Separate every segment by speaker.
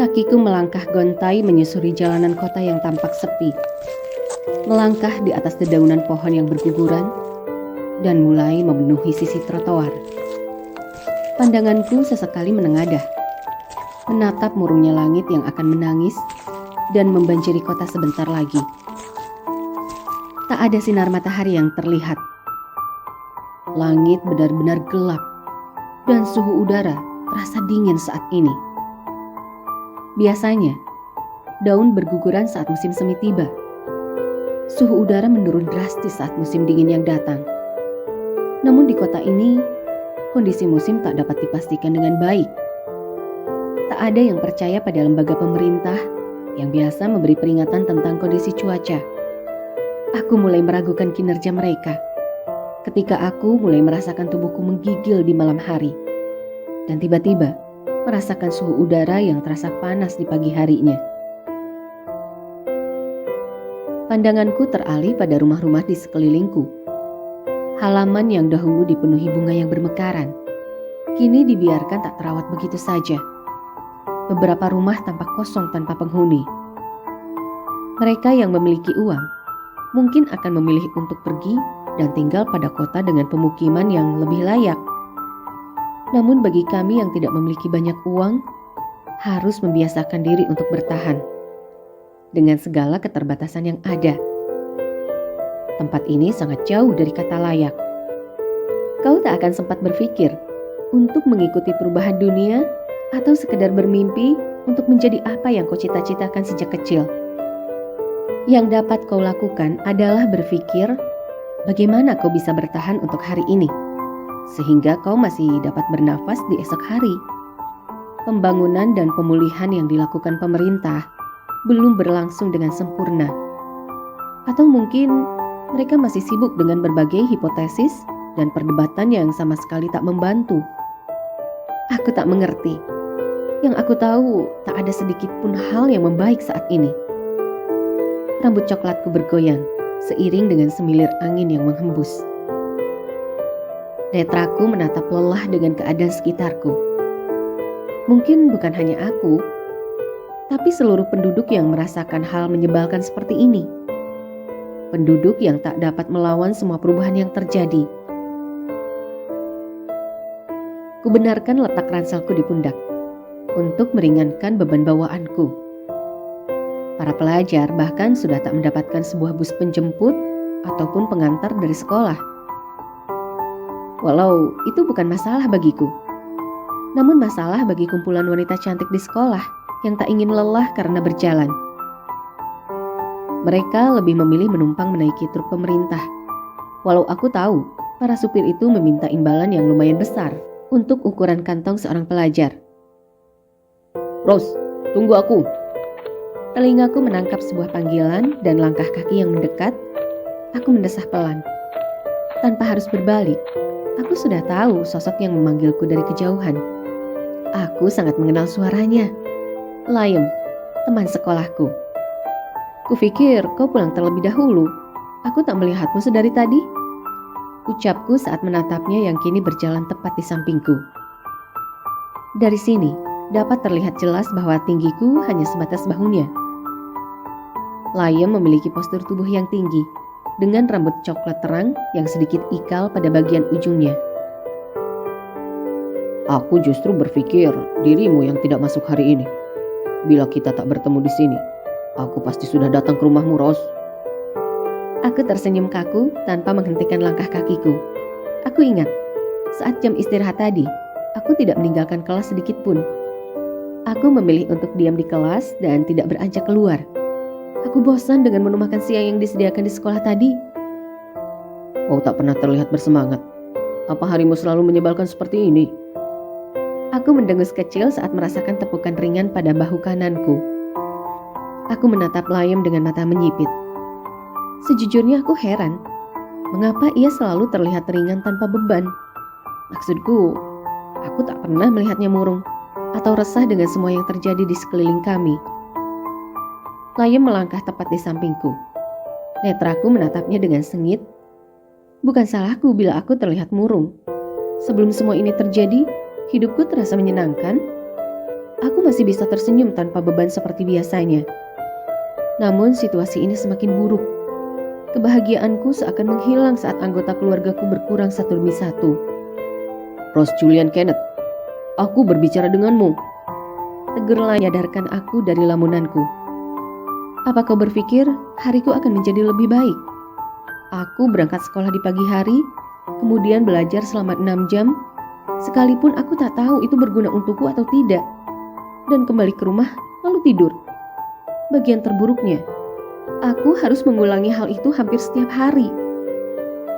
Speaker 1: Kakiku melangkah gontai menyusuri jalanan kota yang tampak sepi. Melangkah di atas dedaunan pohon yang berguguran dan mulai memenuhi sisi trotoar. Pandanganku sesekali menengadah, menatap murungnya langit yang akan menangis dan membanjiri kota sebentar lagi. Tak ada sinar matahari yang terlihat. Langit benar-benar gelap dan suhu udara terasa dingin saat ini. Biasanya, daun berguguran saat musim semi tiba. Suhu udara menurun drastis saat musim dingin yang datang. Namun di kota ini, kondisi musim tak dapat dipastikan dengan baik. Tak ada yang percaya pada lembaga pemerintah yang biasa memberi peringatan tentang kondisi cuaca. Aku mulai meragukan kinerja mereka ketika aku mulai merasakan tubuhku menggigil di malam hari dan tiba-tiba merasakan suhu udara yang terasa panas di pagi harinya. Pandanganku teralih pada rumah-rumah di sekelilingku. Halaman yang dahulu dipenuhi bunga yang bermekaran, kini dibiarkan tak terawat begitu saja. Beberapa rumah tampak kosong tanpa penghuni. Mereka yang memiliki uang mungkin akan memilih untuk pergi dan tinggal pada kota dengan pemukiman yang lebih layak. Namun bagi kami yang tidak memiliki banyak uang, harus membiasakan diri untuk bertahan dengan segala keterbatasan yang ada. Tempat ini sangat jauh dari kata layak. Kau tak akan sempat berpikir untuk mengikuti perubahan dunia atau sekedar bermimpi untuk menjadi apa yang kau cita-citakan sejak kecil. Yang dapat kau lakukan adalah berpikir bagaimana kau bisa bertahan untuk hari ini, sehingga kau masih dapat bernafas di esok hari. Pembangunan dan pemulihan yang dilakukan pemerintah belum berlangsung dengan sempurna. Atau mungkin mereka masih sibuk dengan berbagai hipotesis dan perdebatan yang sama sekali tak membantu. Aku tak mengerti. Yang aku tahu, tak ada sedikit pun hal yang membaik saat ini. Rambut coklatku bergoyang seiring dengan semilir angin yang menghembus. Netraku menatap lelah dengan keadaan sekitarku. Mungkin bukan hanya aku, tapi seluruh penduduk yang merasakan hal menyebalkan seperti ini. Penduduk yang tak dapat melawan semua perubahan yang terjadi. Kubenarkan letak ranselku di pundak untuk meringankan beban bawaanku. Para pelajar bahkan sudah tak mendapatkan sebuah bus penjemput ataupun pengantar dari sekolah. Walau itu bukan masalah bagiku, namun masalah bagi kumpulan wanita cantik di sekolah yang tak ingin lelah karena berjalan. Mereka lebih memilih menumpang menaiki truk pemerintah. Walau aku tahu para supir itu meminta imbalan yang lumayan besar untuk ukuran kantong seorang pelajar. "Rose, tunggu aku." Telingaku menangkap sebuah panggilan dan langkah kaki yang mendekat. Aku mendesah pelan. Tanpa harus berbalik, aku sudah tahu sosok yang memanggilku dari kejauhan. Aku sangat mengenal suaranya. Liam, teman sekolahku. "Kupikir kau pulang terlebih dahulu. Aku tak melihatmu sedari tadi," ucapku saat menatapnya yang kini berjalan tepat di sampingku. Dari sini, dapat terlihat jelas bahwa tinggiku hanya sebatas bahunya. Liam memiliki postur tubuh yang tinggi, dengan rambut coklat terang yang sedikit ikal pada bagian ujungnya. "Aku justru berpikir dirimu yang tidak masuk hari ini. Bila kita tak bertemu di sini, aku pasti sudah datang ke rumahmu, Rose." Aku tersenyum kaku tanpa menghentikan langkah kakiku. Aku ingat, saat jam istirahat tadi, aku tidak meninggalkan kelas sedikit pun. Aku memilih untuk diam di kelas dan tidak beranjak keluar. Aku bosan dengan menu makan siang yang disediakan di sekolah tadi. "Kau tak pernah terlihat bersemangat. Apa harimu selalu menyebalkan seperti ini?" Aku mendengus kecil saat merasakan tepukan ringan pada bahu kananku. Aku menatap Liam dengan mata menyipit. Sejujurnya aku heran, mengapa ia selalu terlihat ringan tanpa beban. Maksudku, aku tak pernah melihatnya murung atau resah dengan semua yang terjadi di sekeliling kami. Liam melangkah tepat di sampingku. Netraku menatapnya dengan sengit. Bukan salahku bila aku terlihat murung. Sebelum semua ini terjadi, hidupku terasa menyenangkan. Aku masih bisa tersenyum tanpa beban seperti biasanya. Namun situasi ini semakin buruk. Kebahagiaanku seakan menghilang saat anggota keluargaku berkurang satu demi satu. Rose Julian Kenneth, aku berbicara denganmu. Tegur menyadarkan aku dari lamunanku. Apa kau berpikir hariku akan menjadi lebih baik? Aku berangkat sekolah di pagi hari, kemudian belajar selama 6 jam, sekalipun aku tak tahu itu berguna untukku atau tidak. Dan kembali ke rumah, lalu tidur. Bagian terburuknya, aku harus mengulangi hal itu hampir setiap hari.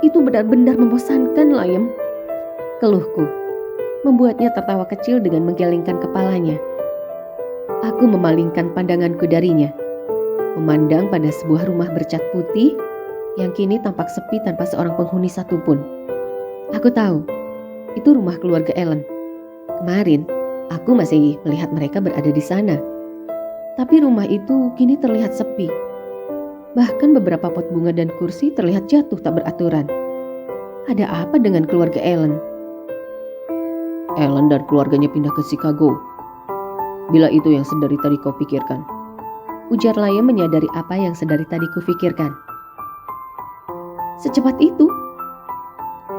Speaker 1: Itu benar-benar membosankan, Layem. Keluhku, membuatnya tertawa kecil dengan menggelengkan kepalanya. Aku memalingkan pandanganku darinya, memandang pada sebuah rumah bercat putih yang kini tampak sepi tanpa seorang penghuni satupun. Aku tahu, itu rumah keluarga Ellen. Kemarin, aku masih melihat mereka berada di sana. Tapi rumah itu kini terlihat sepi. Bahkan beberapa pot bunga dan kursi terlihat jatuh tak beraturan. Ada apa dengan keluarga Ellen? Ellen dan keluarganya pindah ke Chicago. Bila itu yang sedari tadi kau pikirkan. Ujar Layem menyadari apa yang sedari tadi kufikirkan. Secepat itu?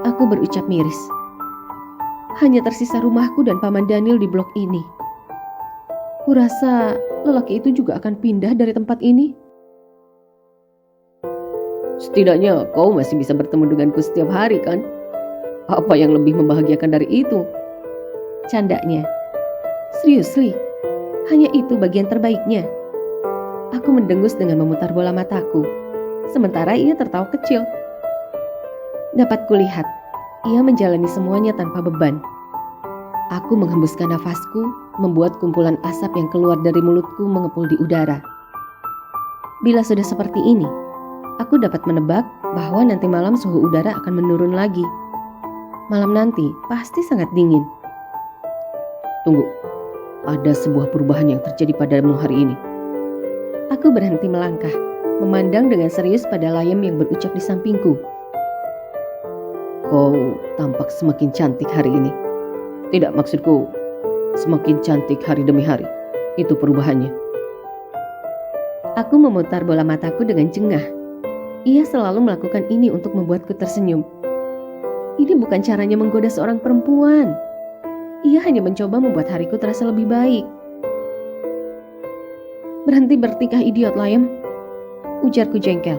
Speaker 1: Aku berucap miris. Hanya tersisa rumahku dan Paman Daniel di blok ini. Kurasa lelaki itu juga akan pindah dari tempat ini. Setidaknya kau masih bisa bertemu denganku setiap hari kan? Apa yang lebih membahagiakan dari itu? Candanya. Seriously, hanya itu bagian terbaiknya. Aku mendengus dengan memutar bola mataku, sementara ia tertawa kecil. Dapat kulihat, ia menjalani semuanya tanpa beban. Aku menghembuskan nafasku, membuat kumpulan asap yang keluar dari mulutku mengepul di udara. Bila sudah seperti ini, aku dapat menebak bahwa nanti malam suhu udara akan menurun lagi. Malam nanti pasti sangat dingin. Tunggu, ada sebuah perubahan yang terjadi padamu hari ini. Aku berhenti melangkah, memandang dengan serius pada Layem yang berucap di sampingku. Kau tampak semakin cantik hari ini. Tidak, maksudku semakin cantik hari demi hari. Itu perubahannya. Aku memutar bola mataku dengan jengah. Ia selalu melakukan ini untuk membuatku tersenyum. Ini bukan caranya menggoda seorang perempuan. Ia hanya mencoba membuat hariku terasa lebih baik. Berhenti bertingkah idiot, Layem. Ujarku jengkel.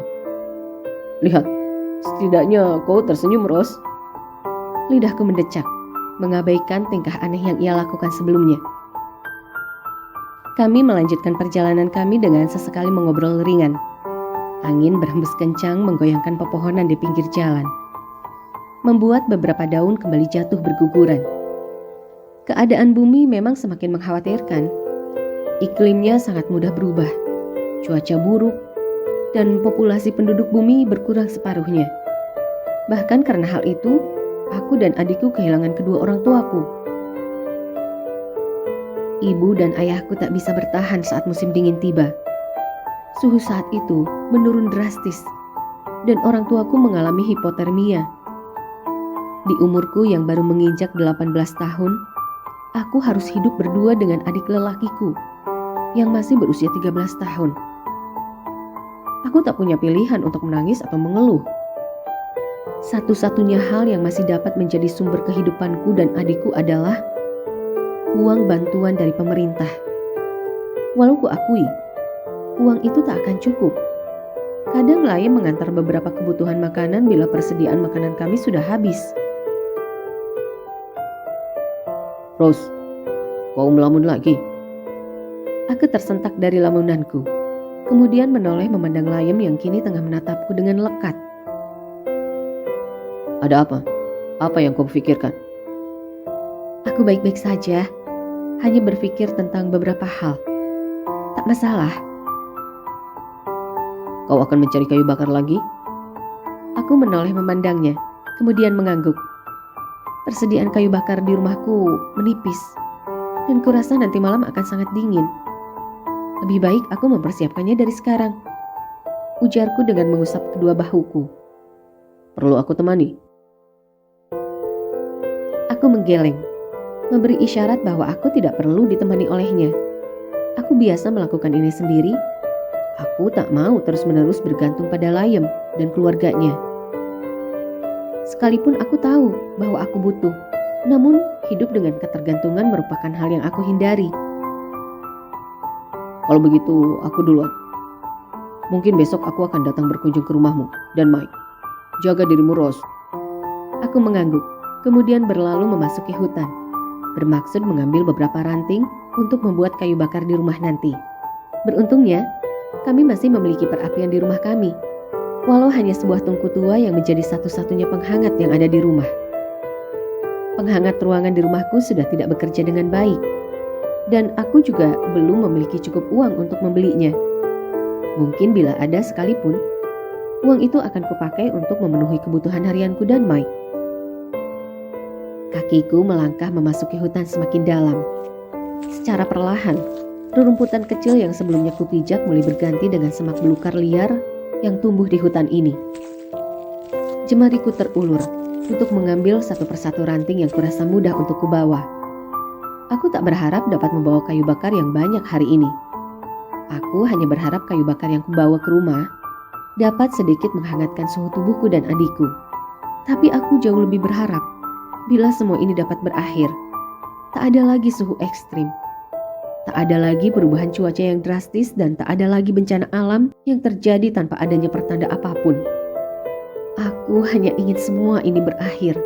Speaker 1: Lihat, setidaknya kau tersenyum, Rose. Lidahku mendecak, mengabaikan tingkah aneh yang ia lakukan sebelumnya. Kami melanjutkan perjalanan kami dengan sesekali mengobrol ringan. Angin berhembus kencang menggoyangkan pepohonan di pinggir jalan, membuat beberapa daun kembali jatuh berguguran. Keadaan bumi memang semakin mengkhawatirkan. Iklimnya sangat mudah berubah, cuaca buruk, dan populasi penduduk bumi berkurang separuhnya. Bahkan karena hal itu, aku dan adikku kehilangan kedua orang tuaku. Ibu dan ayahku tak bisa bertahan saat musim dingin tiba. Suhu saat itu menurun drastis, dan orang tuaku mengalami hipotermia. Di umurku yang baru menginjak 18 tahun, aku harus hidup berdua dengan adik lelakiku yang masih berusia 13 tahun. Aku tak punya pilihan untuk menangis atau mengeluh. Satu-satunya hal yang masih dapat menjadi sumber kehidupanku dan adikku adalah uang bantuan dari pemerintah. Walau kuakui, uang itu tak akan cukup. Kadang Layem mengantar beberapa kebutuhan makanan bila persediaan makanan kami sudah habis. Rose, kau melamun lagi? Aku tersentak dari lamunanku, kemudian menoleh memandang Layem yang kini tengah menatapku dengan lekat. Ada apa? Apa yang kau pikirkan? Aku baik-baik saja, hanya berpikir tentang beberapa hal. Tak masalah. Kau akan mencari kayu bakar lagi? Aku menoleh memandangnya, kemudian mengangguk. Persediaan kayu bakar di rumahku menipis, dan kurasa nanti malam akan sangat dingin. Lebih baik aku mempersiapkannya dari sekarang. Ujarku dengan mengusap kedua bahuku. Perlu aku temani? Aku menggeleng. memberi isyarat bahwa aku tidak perlu ditemani olehnya. Aku biasa melakukan ini sendiri. Aku tak mau terus-menerus bergantung pada Layem dan keluarganya. Sekalipun aku tahu bahwa aku butuh, namun hidup dengan ketergantungan merupakan hal yang aku hindari. Kalau begitu, aku duluan. Mungkin besok aku akan datang berkunjung ke rumahmu. Dan Mike, jaga dirimu, Rose. Aku mengangguk, kemudian berlalu memasuki hutan. Bermaksud mengambil beberapa ranting untuk membuat kayu bakar di rumah nanti. Beruntungnya, kami masih memiliki perapian di rumah kami. Walau hanya sebuah tungku tua yang menjadi satu-satunya penghangat yang ada di rumah. Penghangat ruangan di rumahku sudah tidak bekerja dengan baik. Dan aku juga belum memiliki cukup uang untuk membelinya. Mungkin bila ada sekalipun, uang itu akan kupakai untuk memenuhi kebutuhan harianku dan Mike. Kakiku melangkah memasuki hutan semakin dalam. Secara perlahan, rerumputan kecil yang sebelumnya kupijak mulai berganti dengan semak belukar liar yang tumbuh di hutan ini. Jemariku terulur untuk mengambil satu persatu ranting yang kurasa mudah untuk kubawa. Aku tak berharap dapat membawa kayu bakar yang banyak hari ini. Aku hanya berharap kayu bakar yang kubawa ke rumah dapat sedikit menghangatkan suhu tubuhku dan adikku. Tapi aku jauh lebih berharap bila semua ini dapat berakhir. Tak ada lagi suhu ekstrim. Tak ada lagi perubahan cuaca yang drastis dan tak ada lagi bencana alam yang terjadi tanpa adanya pertanda apapun. Aku hanya ingin semua ini berakhir.